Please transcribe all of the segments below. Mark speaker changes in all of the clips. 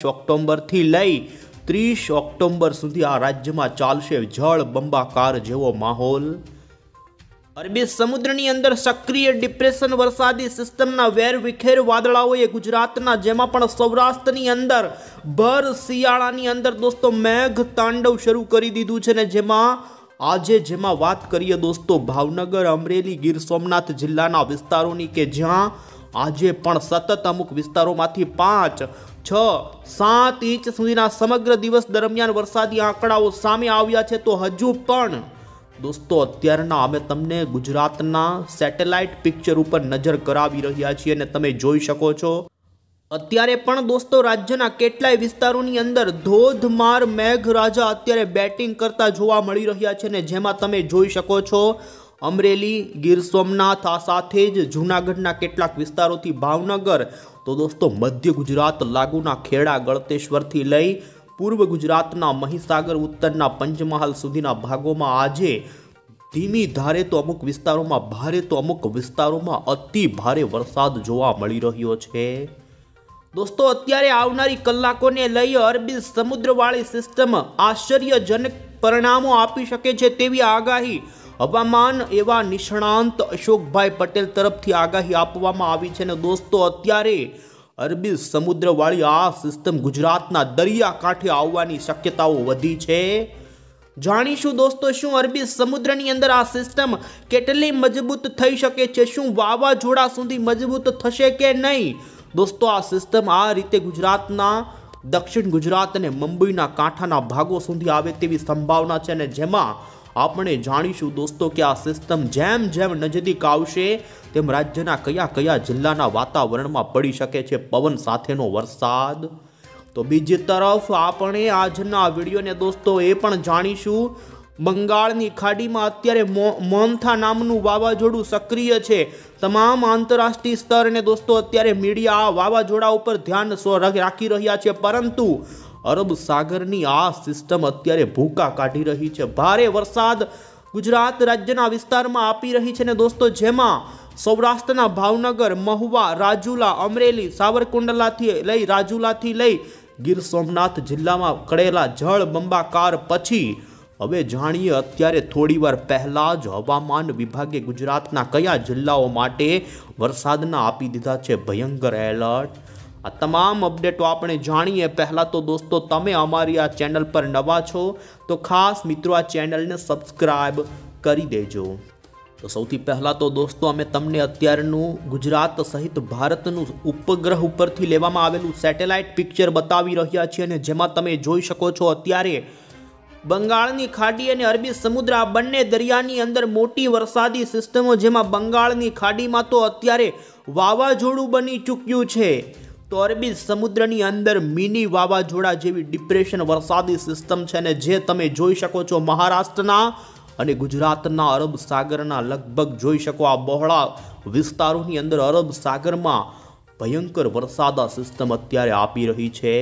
Speaker 1: ઓક્ટોબરથી લઈ 30 ઓક્ટોબર સુધી આ રાજ્યમાં ચાલશે જળ બંબાકાર જેવો માહોલ। અરબી સમુદ્રની અંદર સક્રિય ડિપ્રેશન વરસાદી સિસ્ટમના વેરવિખેર વાદળાઓએ ગુજરાતના જેમાં પણ સૌરાષ્ટ્રની અંદર ભર શિયાળાની અંદર દોસ્તો મેઘ તાંડવ શરૂ કરી દીધું છે ને જેમાં વાત કરીએ દોસ્તો ભાવનગર, અમરેલી, ગીર સોમનાથ જિલ્લાના વિસ્તારોની કે જ્યાં આજે પણ સતત અમુક વિસ્તારોમાંથી 5, 6, 7 ઇંચ સુધીના સમગ્ર દિવસ દરમિયાન વરસાદી આંકડાઓ સામે આવ્યા છે। તો હજુ પણ દોસ્તો અત્યારના અમે તમને ગુજરાતના સેટેલાઇટ પિક્ચર ઉપર નજર કરાવી રહ્યા છીએ અને તમે જોઈ શકો છો અત્યારે પણ દોસ્તો રાજ્યના કેટલાય વિસ્તારોની અંદર ધોધમાર મેઘરાજા અત્યારે બેટિંગ કરતા જોવા મળી રહ્યા છે ને જેમાં તમે જોઈ શકો છો અમરેલી, ગીર સોમનાથ, આ સાથે જ જૂનાગઢના કેટલાક વિસ્તારોથી ભાવનગર, તો દોસ્તો મધ્ય ગુજરાત લાગુના ખેડા, ગળતેશ્વરથી લઈ પૂર્વ ગુજરાતના મહીસાગર, ઉત્તરના પંચમહાલ સુધીના ભાગોમાં આજે ધીમી ધારે તો અમુક વિસ્તારોમાં ભારે તો અમુક વિસ્તારોમાં અતિ ભારે વરસાદ જોવા મળી રહ્યો છે। દોસ્તો અત્યારે આવનારી કલાકોને લઈ અરબી સમુદ્રવાળી સિસ્ટમ આશ્ચર્યજનક પરિણામો આપી શકે છે તેવી આગાહી હવામાન એવા નિષ્ણાંત અશોકભાઈ પટેલ તરફથી આગાહી આપવામાં આવી છે ને દોસ્તો અત્યારે અરબી સમુદ્રવાળી આ સિસ્ટમ ગુજરાતના દરિયાકાંઠે આવવાની શક્યતાઓ વધી છે। જાણીશું દોસ્તો શું અરબી સમુદ્રની અંદર આ સિસ્ટમ કેટલી મજબૂત થઈ શકે છે, શું વાવાઝોડા સુધી મજબૂત થશે કે નહીં। દોસ્તો આ સિસ્ટમ આ રીતે ગુજરાતના દક્ષિણ ગુજરાત અને મુંબઈના કાંઠાના ભાગો સુધી આવે તેવી સંભાવના છે અને જેમાં આપણે જાણીશું દોસ્તો કે આ સિસ્ટમ જેમ જેમ નજીક આવશે તેમ રાજ્યના કયા કયા જિલ્લાના વાતાવરણમાં પડી શકે છે પવન સાથેનો વરસાદ। તો બીજી તરફ આપણે આજના વિડીયોને દોસ્તો એ પણ જાણીશું બંગાળની ખાડીમાં અત્યારે મોન્થા નામનું વાવાઝોડું સક્રિય છે। તમામ આંતરરાષ્ટ્રીય સ્તરને દોસ્તો અત્યારે મીડિયા આ વાવાઝોડા ઉપર ધ્યાન રાખી રહ્યા છે પરંતુ અરબ સાગરની આ સિસ્ટમ અત્યારે ભૂકા કાઢી રહી છે, ભારે વરસાદ ગુજરાત રાજ્યના વિસ્તારમાં આપી રહી છે ને દોસ્તો જેમાં સૌરાષ્ટ્રના ભાવનગર, મહુવા, રાજુલા, અમરેલી, સાવરકુંડલાથી લઈ રાજુલાથી લઈ ગીર સોમનાથ જિલ્લામાં કરેલા જળ બંબાકાર પછી હવે જાણીએ અત્યારે થોડીવાર પહેલા જ હવામાન વિભાગે ગુજરાતના કયા જિલ્લાઓ માટે વરસાદના આપી દીધા છે ભયંકર એલર્ટ। આ તમામ અપડેટો આપણે જાણીએ પહેલાં તો દોસ્તો તમે અમારી આ ચેનલ પર નવા છો તો ખાસ મિત્રો આ ચેનલને સબસ્ક્રાઈબ કરી દેજો। તો સૌથી પહેલાં તો દોસ્તો અમે તમને અત્યારનું ગુજરાત સહિત ભારતનું ઉપગ્રહ ઉપરથી લેવામાં આવેલું સેટેલાઇટ પિક્ચર બતાવી રહ્યા છીએ અને જેમાં તમે જોઈ શકો છો અત્યારે બંગાળની ખાડી અને અરબી સમુદ્ર આ બંને દરિયાની અંદર મોટી વરસાદી સિસ્ટમો જેમાં બંગાળની ખાડીમાં તો અત્યારે વાવાઝોડું બની ચૂક્યું છે તો અરબી સમુદ્રની અંદર મિની વાવાઝોડા જેવી ડિપ્રેશન વરસાદી સિસ્ટમ છે ને જે તમે જોઈ શકો છો મહારાષ્ટ્રના અને ગુજરાતના અરબ સાગરના લગભગ જોઈ શકો આ બહોળા વિસ્તારોની અંદર અરબ સાગરમાં ભયંકર વરસાદ આ સિસ્ટમ અત્યારે આપી રહી છે।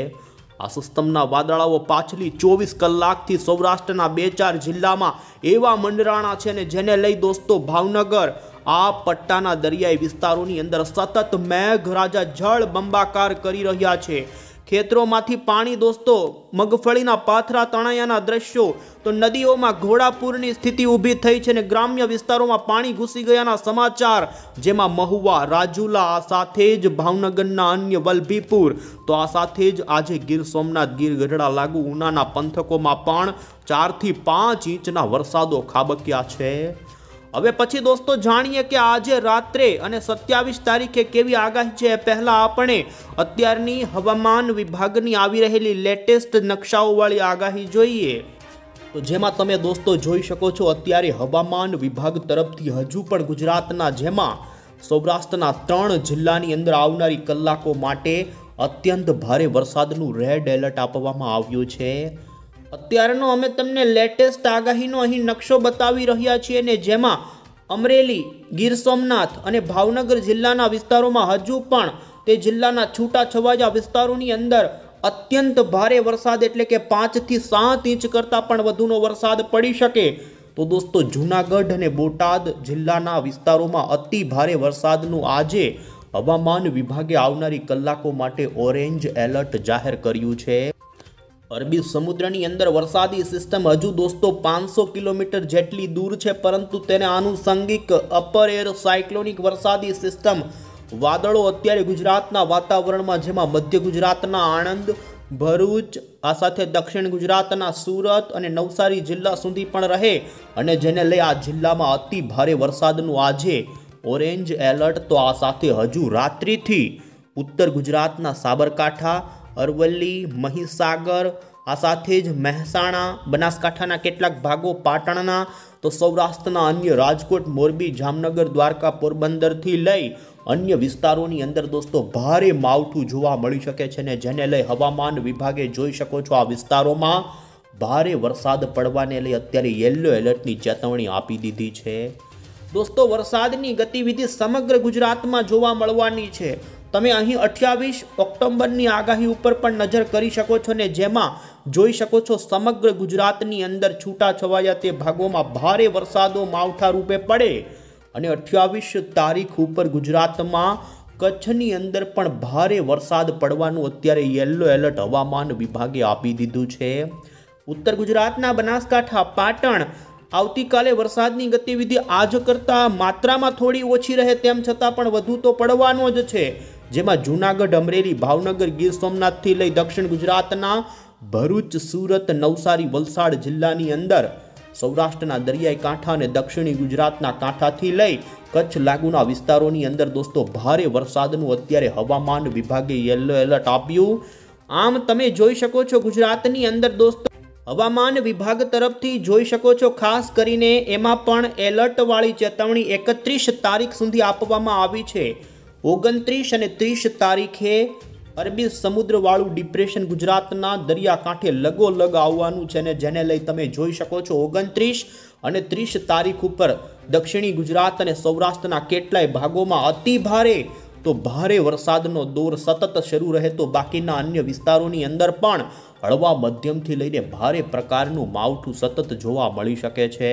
Speaker 1: આ સિસ્ટમના વાદળાઓ પાછલી 24 કલાકથી સૌરાષ્ટ્રના 2-4 જિલ્લામાં એવા મંડરાણા છે ને જેને લઈ દોસ્તો ભાવનગર આ પટ્ટાના દરિયાઈ વિસ્તારોની અંદર સતત મેઘરાજા જળ બંબાકાર કરી રહ્યા છે। ખેતરોમાંથી પાણી દોસ્તો મગફળીના પાથરા તણાયાના દ્રશ્યો તો નદીઓમાં ઘોડાપૂરની સ્થિતિ ઊભી થઈ છે અને ગ્રામ્ય વિસ્તારોમાં પાણી ઘૂસી ગયાના સમાચાર જેમાં મહુવા, રાજુલા, આ સાથે જ ભાવનગરના અન્ય વલભીપુર તો આ સાથે જ આજે ગીર સોમનાથ, ગીર ગઢડા લાગુ ઉનાના પંથકોમાં પણ 4 થી 5 ઇંચના વરસાદો ખાબક્યા છે। હવે પછી દોસ્તો જાણીએ કે આજે રાત્રે અને 27 તારીખે કેવી આગાહી છે। પહેલા આપણે અત્યારની હવામાન વિભાગની આવી રહેલી લેટેસ્ટ નકશાઓવાળી આગાહી જોઈએ તો જેમાં તમે દોસ્તો જોઈ શકો છો અત્યારે હવામાન વિભાગ તરફથી હજુ પણ ગુજરાતના જેમાં સૌરાષ્ટ્રના 3 જિલ્લાની અંદર આવનારી કલાકો માટે અત્યંત ભારે વરસાદનું રેડ એલર્ટ આપવામાં આવ્યું છે। અત્યારનો અમે તમને લેટેસ્ટ આગાહીનો અહીં નકશો બતાવી રહ્યા છીએ ને જેમાં અમરેલી, ગીર સોમનાથ અને ભાવનગર જિલ્લાના વિસ્તારોમાં હજુ પણ તે જિલ્લાના છૂટાછવાયા વિસ્તારોની અંદર અત્યંત ભારે વરસાદ એટલે કે 5 થી 7 ઇંચ કરતાં પણ વધુનો વરસાદ પડી શકે તો દોસ્તો જૂનાગઢ અને બોટાદ જિલ્લાના વિસ્તારોમાં અતિ ભારે વરસાદનું આજે હવામાન વિભાગે આવનારી કલાકો માટે ઓરેન્જ એલર્ટ જાહેર કર્યું છે। અરબી સમુદ્રની અંદર વરસાદી સિસ્ટમ હજુ દોસ્તો 500 કિલોમીટર જેટલી દૂર છે, પરંતુ તેને આનુષંગિક અપર એર સાયક્લોનિક વરસાદી સિસ્ટમ વાદળો અત્યારે ગુજરાતના વાતાવરણમાં, જેમાં મધ્ય ગુજરાતના આણંદ, ભરૂચ, આ સાથે દક્ષિણ ગુજરાતના સુરત અને નવસારી જિલ્લા સુધી પણ રહે, અને જેને લઈ આ જિલ્લામાં અતિ ભારે વરસાદનું આજે ઓરેન્જ એલર્ટ। તો આ સાથે હજુ રાત્રિથી ઉત્તર ગુજરાતના સાબરકાંઠા, અરવલ્લી, મહીસાગર, આ સાથે જ મહેસાણા, બનાસકાંઠાના કેટલાક ભાગો, પાટણના, તો સૌરાષ્ટ્રના અન્ય રાજકોટ, મોરબી, જામનગર, દ્વારકા, પોરબંદરથી લઈ અન્ય વિસ્તારોની અંદર દોસ્તો ભારે માવઠું જોવા મળી શકે છે, ને જેને લઈ હવામાન વિભાગે જોઈ શકો છો આ વિસ્તારોમાં ભારે વરસાદ પડવાને લઈ અત્યારે યલો એલર્ટની ચેતવણી આપી દીધી છે। દોસ્તો વરસાદની ગતિવિધિ સમગ્ર ગુજરાતમાં જોવા મળવાની છે। તમે અહીં 28 ઓક્ટોબરની આગાહી ઉપર પણ નજર કરી શકો છો, ને જેમાં જોઈ શકો છો સમગ્ર ગુજરાતની અંદર છૂટાછવાયા તે ભાગોમાં ભારે વરસાદો માવઠા રૂપે પડે, અને 28 તારીખ ઉપર ગુજરાતમાં કચ્છની અંદર પણ ભારે વરસાદ પડવાનું અત્યારે યલો એલર્ટ હવામાન વિભાગે આપી દીધું છે। ઉત્તર ગુજરાતના બનાસકાંઠા, પાટણ આવતીકાલે વરસાદની ગતિવિધિ આજ કરતાં માત્રામાં થોડી ઓછી રહે, તેમ છતાં પણ વધુ તો પડવાનો જ છે, જેમાં જૂનાગઢ, અમરેલી, ભાવનગર, ગીર સોમનાથથી લઈ દક્ષિણ ગુજરાતના ભરૂચ, સુરત, નવસારી, વલસાડ જિલ્લાની અંદર, સૌરાષ્ટ્રના દરિયાઈ કાંઠા અને દક્ષિણી ગુજરાતના કાંઠાથી લઈ કચ્છ લાગુના વિસ્તારોની અંદર દોસ્તો ભારે વરસાદનું અત્યારે હવામાન વિભાગે યલો એલર્ટ આપ્યું। આમ તમે જોઈ શકો છો ગુજરાતની અંદર દોસ્તો હવામાન વિભાગ તરફથી જોઈ શકો છો, ખાસ કરીને એમાં પણ એલર્ટવાળી ચેતવણી 31 તારીખ સુધી આપવામાં આવી છે। 29 અને 30 તારીખે અરબી સમુદ્રવાળું ડિપ્રેશન ગુજરાતના દરિયાકાંઠે લગોલગ આવવાનું છે, ને જેને લઈ તમે જોઈ શકો છો 29 અને 30 તારીખ ઉપર દક્ષિણી ગુજરાત અને સૌરાષ્ટ્રના કેટલાય ભાગોમાં અતિ ભારે તો ભારે વરસાદનો દોર સતત શરૂ રહે, તો બાકીના અન્ય વિસ્તારોની અંદર પણ હળવા મધ્યમથી લઈને ભારે પ્રકારનું માવઠું સતત જોવા મળી શકે છે।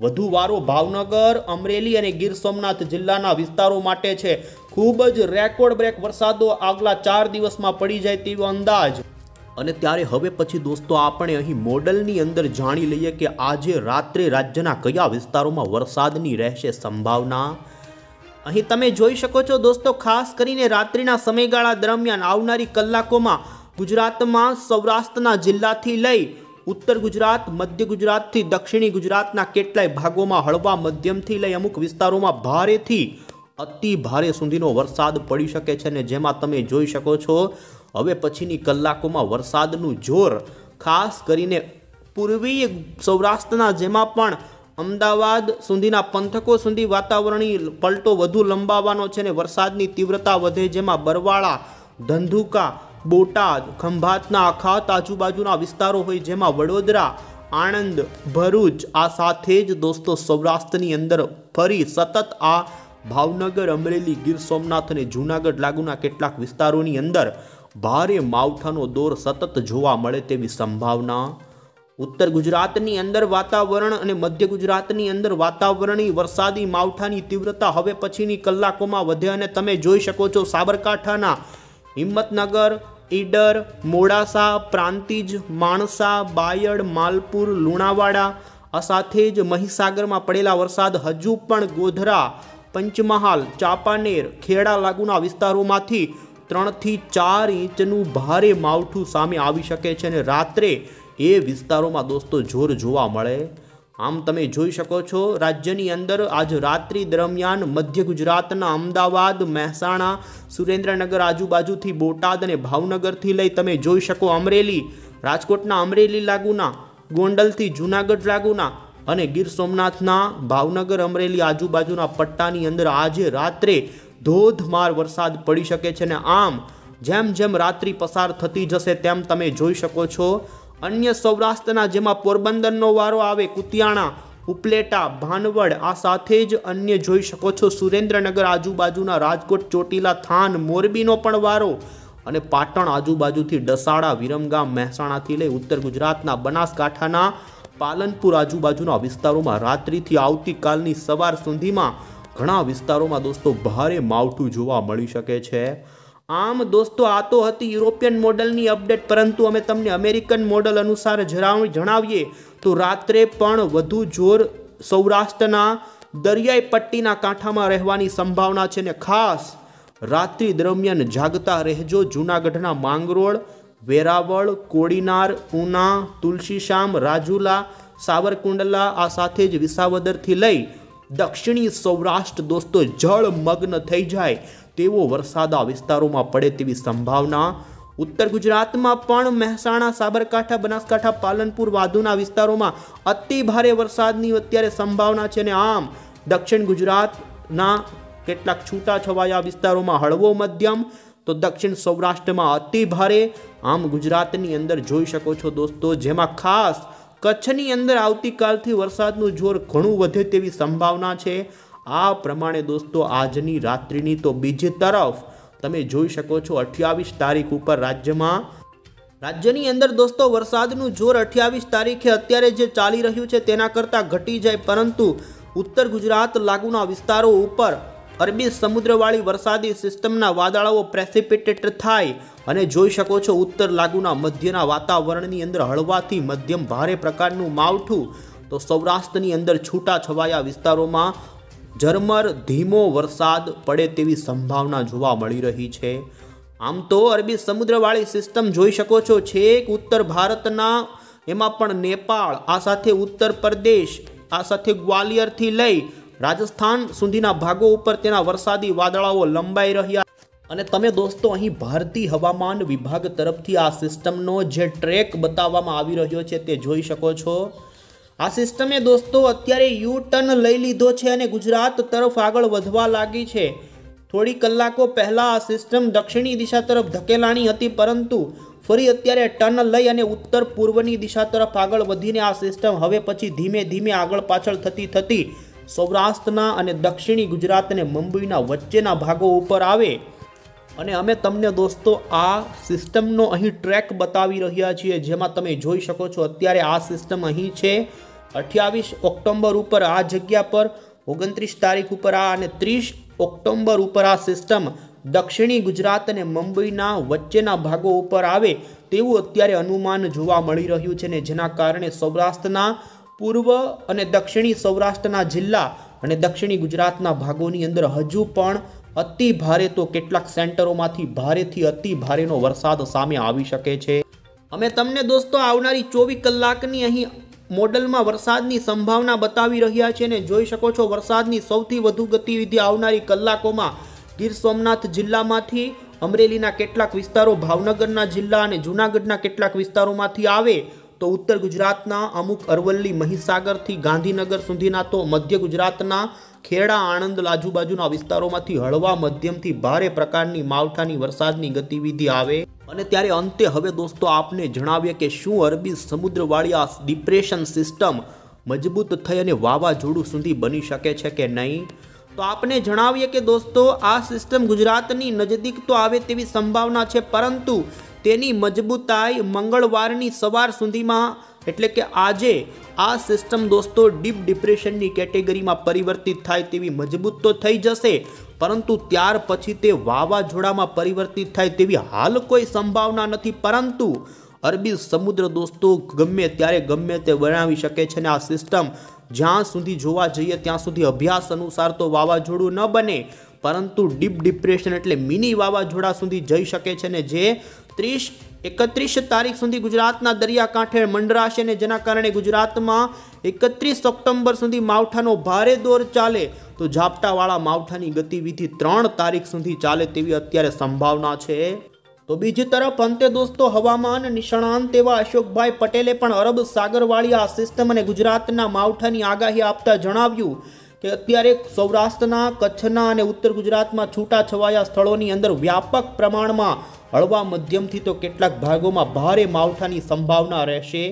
Speaker 1: વધુ વારો ભાવનગર, અમરેલી અને ગીર સોમનાથ જિલ્લાના વિસ્તારો માટે છે। ખૂબ જ રેકોર્ડ બ્રેક વરસાદો આગલા 4 દિવસમાં પડી જાય તેવો અંદાજ। અને ત્યારે હવે પછી દોસ્તો આપણે અહીં મોડલની અંદર જાણી લઈએ કે આજે રાત્રે રાજ્યના કયા વિસ્તારોમાં વરસાદની રહેશે સંભાવના। અહીં તમે જોઈ શકો છો દોસ્તો, ખાસ કરીને રાત્રિના સમયગાળા દરમિયાન આવનારી કલાકોમાં ગુજરાતમાં સૌરાષ્ટ્રના જિલ્લાથી લઈ ઉત્તર ગુજરાત, મધ્ય ગુજરાતથી દક્ષિણી ગુજરાતના કેટલાય ભાગોમાં હળવા મધ્યમથી લઈ અમુક વિસ્તારોમાં ભારેથી અતિ ભારે સુધીનો વરસાદ પડી શકે છે, ને જેમાં તમે જોઈ શકો છો હવે પછીની કલાકોમાં વરસાદનું જોર ખાસ કરીને પૂર્વીય સૌરાષ્ટ્રના, જેમાં પણ અમદાવાદ સુધીના પંથકો સુધી વાતાવરણી પલટો વધુ લંબાવવાનો છે, ને વરસાદની તીવ્રતા વધે, જેમાં બરવાળા, ધંધુકા, બોટાદ, ખંભાતના અખાત આજુબાજુના વિસ્તારો હોય, જેમાં વડોદરા, આણંદ, ભરૂચ, આ સાથે જ દોસ્તો સૌરાષ્ટ્રની અંદર ફરી સતત આ ભાવનગર, અમરેલી, ગીર સોમનાથ અને જૂનાગઢ લાગુના કેટલાક વિસ્તારોની અંદર ભારે માવઠાનો દોર સતત જોવા મળે તેવી સંભાવના। ઉત્તર ગુજરાતની અંદર વાતાવરણ અને મધ્ય ગુજરાતની અંદર વાતાવરણી વરસાદી માવઠાની તીવ્રતા હવે પછીની કલાકોમાં વધે, અને તમે જોઈ શકો છો સાબરકાંઠાના હિંમતનગર, ઈડર, મોડાસા, પ્રાંતિજ, માણસા, બાયડ, માલપુર, લુણાવાડા, આ સાથે જ મહીસાગરમાં પડેલા વરસાદ હજુ પણ ગોધરા, પંચમહાલ, ચાંપાનેર, ખેડા લાગુના વિસ્તારોમાંથી 3 થી 4 ઇંચનું ભારે માવઠું સામે આવી શકે છે, અને રાત્રે એ વિસ્તારોમાં દોસ્તો જોર જોવા મળે। આમ તમે જોઈ શકો છો રાજ્યની અંદર આજ રાત્રિ દરમિયાન મધ્ય ગુજરાતના અમદાવાદ, મહેસાણા, સુરેન્દ્રનગર આજુબાજુથી બોટાદ અને ભાવનગરથી લઈ તમે જોઈ શકો અમરેલી, રાજકોટના અમરેલી લાગુના, ગોંડલથી જૂનાગઢ લાગુના અને ગીર સોમનાથના ભાવનગર, અમરેલી આજુબાજુના પટ્ટાની અંદર આજે રાત્રે ધોધમાર વરસાદ પડી શકે છે, અને આમ જેમ જેમ રાત્રિ પસાર થતી જશે તેમ તમે જોઈ શકો છો અન્ય સૌરાષ્ટ્રના, જેમાં પોરબંદરનો વારો આવે, કુતિયાણા, ઉપલેટા, ભાનવડ, આ સાથે જ અન્ય જોઈ શકો છો સુરેન્દ્રનગર આજુબાજુના, રાજકોટ, ચોટીલા, થાન, મોરબીનો પણ વારો, અને પાટણ આજુબાજુથી ડસાડા, વિરમગામ, મહેસાણાથી લઈ ઉત્તર ગુજરાતના બનાસકાંઠાના પાલનપુર આજુબાજુના વિસ્તારોમાં રાત્રિથી આવતીકાલની સવાર સુધીમાં ઘણા વિસ્તારોમાં દોસ્તો ભારે માવઠું જોવા મળી શકે છે। આમ દોસ્તો આ તો હતી યુરોપિયન મોડલની અપડેટ, પરંતુ અમે તમને અમેરિકન મોડલ અનુસાર જણાવીએ તો રાત્રે પણ વધુ જોર સૌરાષ્ટ્રના દરિયાઈ પટ્ટીના કાંઠામાં રહેવાની સંભાવના છે ને ખાસ રાત્રિ દરમિયાન જાગતા રહેજો। જૂનાગઢના માંગરોળ, વેરાવળ, કોડીનાર, ઉના, તુલસીશામ, રાજુલા, સાવરકુંડલા આ સાથે જ વિસાવદરથી લઈ દક્ષિણી સૌરાષ્ટ્ર દોસ્તો જળમગ્ન થઈ જાય તેવો વરસાદ આ વિસ્તારોમાં પડે તેવી સંભાવના। ઉત્તર ગુજરાતમાં પણ મહેસાણા, સાબરકાંઠા, બનાસકાંઠા, પાલનપુર, વાધુના વિસ્તારોમાં અતિ ભારે વરસાદની અત્યારે સંભાવના છે ને આમ દક્ષિણ ગુજરાતના કેટલાક છૂટાછવાયા વિસ્તારોમાં હળવો મધ્યમ, તો દક્ષિણ સૌરાષ્ટ્રમાં અતિ ભારે। આમ ગુજરાતની અંદર જોઈ શકો છો દોસ્તો, જેમાં ખાસ કચ્છની અંદર આવતીકાલથી વરસાદનું જોર ઘણું વધે તેવી સંભાવના છે। આ પ્રમાણે દોસ્તો આજની રાત્રિની તો બીજી તરફ તમે જોઈ શકો છો 28 તારીખ ઉપર રાજ્યની અંદર દોસ્તો વરસાદનું જોર 28 તારીખે અત્યારે જે ચાલી રહ્યું છે તેના કરતાં ઘટી જાય, પરંતુ ઉત્તર ગુજરાત લાગુના વિસ્તારો ઉપર અરબી સમુદ્રવાળી વરસાદી સિસ્ટમના વાદળાઓ પ્રેસિપિટેટ થાય અને જોઈ શકો છો ઉત્તર લાગુના મધ્યના વાતાવરણની અંદર હળવાથી મધ્યમ ભારે પ્રકારનું માવઠું, તો સૌરાષ્ટ્રની અંદર છૂટાછવાયા વિસ્તારોમાં ઝરમર ધીમો વરસાદ પડે તેવી સંભાવના જોવા મળી રહી છે। આમ તો અરબી સમુદ્રવાળી સિસ્ટમ જોઈ શકો છો છેક ઉત્તર ભારતના, એમાં પણ નેપાળ, આ સાથે ઉત્તર પ્રદેશ, આ સાથે ગ્વાલિયરથી લઈ રાજસ્થાન સુધીના ભાગો ઉપર તેના વરસાદી વાદળાઓ લંબાઈ રહ્યા। અને તમે દોસ્તો અહીં ભારતીય હવામાન વિભાગ તરફથી આ સિસ્ટમનો જે ટ્રેક બતાવવામાં આવી રહ્યો છે તે જોઈ શકો છો। આ સિસ્ટમે દોસ્તો અત્યારે યુ ટર્ન લઈ લીધો છે અને ગુજરાત તરફ આગળ વધવા લાગી છે। થોડી કલાકો પહેલા આ સિસ્ટમ દક્ષિણી દિશા તરફ ધકેલાણી હતી, પરંતુ ફરી અત્યારે ટર્ન લઈ અને ઉત્તર પૂર્વની દિશા તરફ આગળ વધીને આ સિસ્ટમ હવે પછી ધીમે ધીમે આગળ પાછળ થતી સૌરાષ્ટ્રના અને દક્ષિણી ગુજરાત અને મુંબઈના વચ્ચેના ભાગો ઉપર આવે। અને અમે તમને દોસ્તો આ સિસ્ટમનો અહીં ટ્રેક બતાવી રહ્યા છીએ, જેમાં તમે જોઈ શકો છો અત્યારે આ સિસ્ટમ અહીં છે 28 ઓક્ટોબર ઉપર આ જગ્યા પર, 29 તારીખ ઉપર આ અને 30 ઓક્ટોબર ઉપર આ સિસ્ટમ દક્ષિણી ગુજરાત અને મુંબઈના વચ્ચેના ભાગો ઉપર આવે તેવું અત્યારે અનુમાન જોવા મળી રહ્યું છે ને જેના કારણે સૌરાષ્ટ્રના પૂર્વ અને દક્ષિણી સૌરાષ્ટ્રના જિલ્લા અને દક્ષિણી ગુજરાતના ભાગોની અંદર હજુ પણ અતિ ભારે તો કેટલાક સેન્ટરોમાંથી ભારેથી અતિ ભારેનો વરસાદ સામે આવી શકે છે। અમે તમને દોસ્તો આવનારી 24 કલાકની અહીં મોડલમાં વરસાદની સંભાવના બતાવી રહ્યા છે ને જોઈ શકો છો વરસાદની સૌથી વધુ ગતિવિધિ આવનારી કલાકોમાં ગીર સોમનાથ જિલ્લામાંથી, અમરેલીના કેટલાક વિસ્તારો, ભાવનગરના જિલ્લા અને જૂનાગઢના કેટલાક વિસ્તારોમાંથી આવે, તો ઉત્તર ગુજરાતના અમુક અરવલ્લી, મહીસાગરથી ગાંધીનગર સુધીના, તો મધ્ય ગુજરાતના ખેડા, આણંદ આજુબાજુના વિસ્તારોમાંથી હળવા મધ્યમથી ભારે પ્રકારની માવઠાની વરસાદની ગતિવિધિ આવે। અને ત્યારે અંતે હવે દોસ્તો આપને જણાવીએ કે શું અરબી સમુદ્રવાળી આ ડિપ્રેશન સિસ્ટમ મજબૂત થઈ અને વાવાઝોડું સુધી બની શકે છે કે નહીં। તો આપને જણાવીએ કે દોસ્તો આ સિસ્ટમ ગુજરાતની નજદીક તો આવે તેવી સંભાવના છે, પરંતુ તેની મજબૂતાઈ મંગળવારની સવાર સુધીમાં એટલે કે આજે આ સિસ્ટમ દોસ્તો ડીપ ડિપ્રેશનની કેટેગરીમાં પરિવર્તિત થાય તેવી મજબૂત તો થઈ જશે, પરંતુ ત્યાર પછી તે વાવાઝોડામાં પરિવર્તિત થાય તેવી હાલ કોઈ સંભાવના નથી। પરંતુ અરબી સમુદ્ર દોસ્તો ગમે ત્યારે ગમે તે બનાવી શકે છે અને આ સિસ્ટમ જ્યાં સુધી જોવા જઈએ ત્યાં સુધી અભ્યાસ અનુસાર તો વાવાઝોડું ન બને, પરંતુ ડીપ ડિપ્રેશન એટલે મિની વાવાઝોડા સુધી જઈ શકે છે ને જે 31 તારીખ સુધી ગુજરાતના દરિયાકાંઠે મંડરાશે ને જેના કારણે ગુજરાતમાં 31 ઓક્ટોબર સુધી માવઠાનો ભારે દોર ચાલે, તો ઝાપટાવાળા માવઠાની ગતિવિધિ 3 તારીખ સુધી ચાલે તેવી અત્યારે સંભાવના છે। તો બીજી તરફ અંતે દોસ્તો હવામાન નિષ્ણાંત એવા અશોકભાઈ પટેલે પણ અરબ સાગરવાળી આ સિસ્ટમ અને ગુજરાતના માવઠાની આગાહી આપતા જણાવ્યું કે અત્યારે સૌરાષ્ટ્રના, કચ્છના અને ઉત્તર ગુજરાતમાં છૂટાછવાયા સ્થળોની અંદર વ્યાપક પ્રમાણમાં હળવા મધ્યમથી તો કેટલાક ભાગોમાં ભારે માવઠાની સંભાવના રહેશે।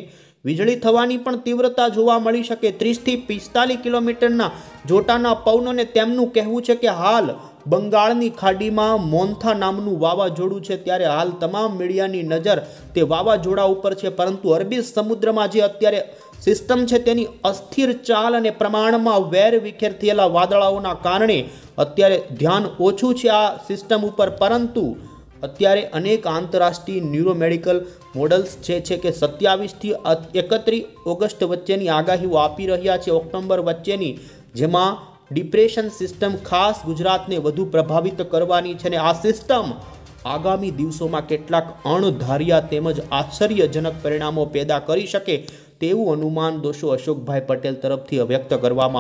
Speaker 1: વીજળી થવાની પણ તીવ્રતા જોવા મળી શકે। 30 થી 45 કિલોમીટરના જોટાના પવનોને તેમનું કહેવું છે કે હાલ બંગાળની ખાડીમાં મોન્થા નામનું વાવાઝોડું છે, ત્યારે હાલ તમામ મીડિયાની નજર તે વાવાઝોડા ઉપર છે, પરંતુ અરબી સમુદ્રમાં જે અત્યારે સિસ્ટમ છે તેની અસ્થિર ચાલ અને પ્રમાણમાં વેરવિખેર થયેલા વાદળાઓના કારણે અત્યારે ધ્યાન ઓછું છે આ સિસ્ટમ ઉપર, પરંતુ અત્યારે અનેક આંતરરાષ્ટ્રીય ન્યુરોમેડિકલ મોડલ્સ છે કે 27થી 31 ઓગસ્ટ વચ્ચેની આગાહીઓ આપી રહ્યા છે, ઓક્ટોબર વચ્ચેની, જેમાં ડિપ્રેશન સિસ્ટમ ખાસ ગુજરાતને વધુ પ્રભાવિત કરવાની છે અને આ સિસ્ટમ આગામી દિવસોમાં કેટલાક અણધાર્યા તેમજ આશ્ચર્યજનક પરિણામો પેદા કરી શકે તેવું અનુમાન દોસ્તો અશોકભાઈ પટેલ તરફથી વ્યક્ત કરવામાં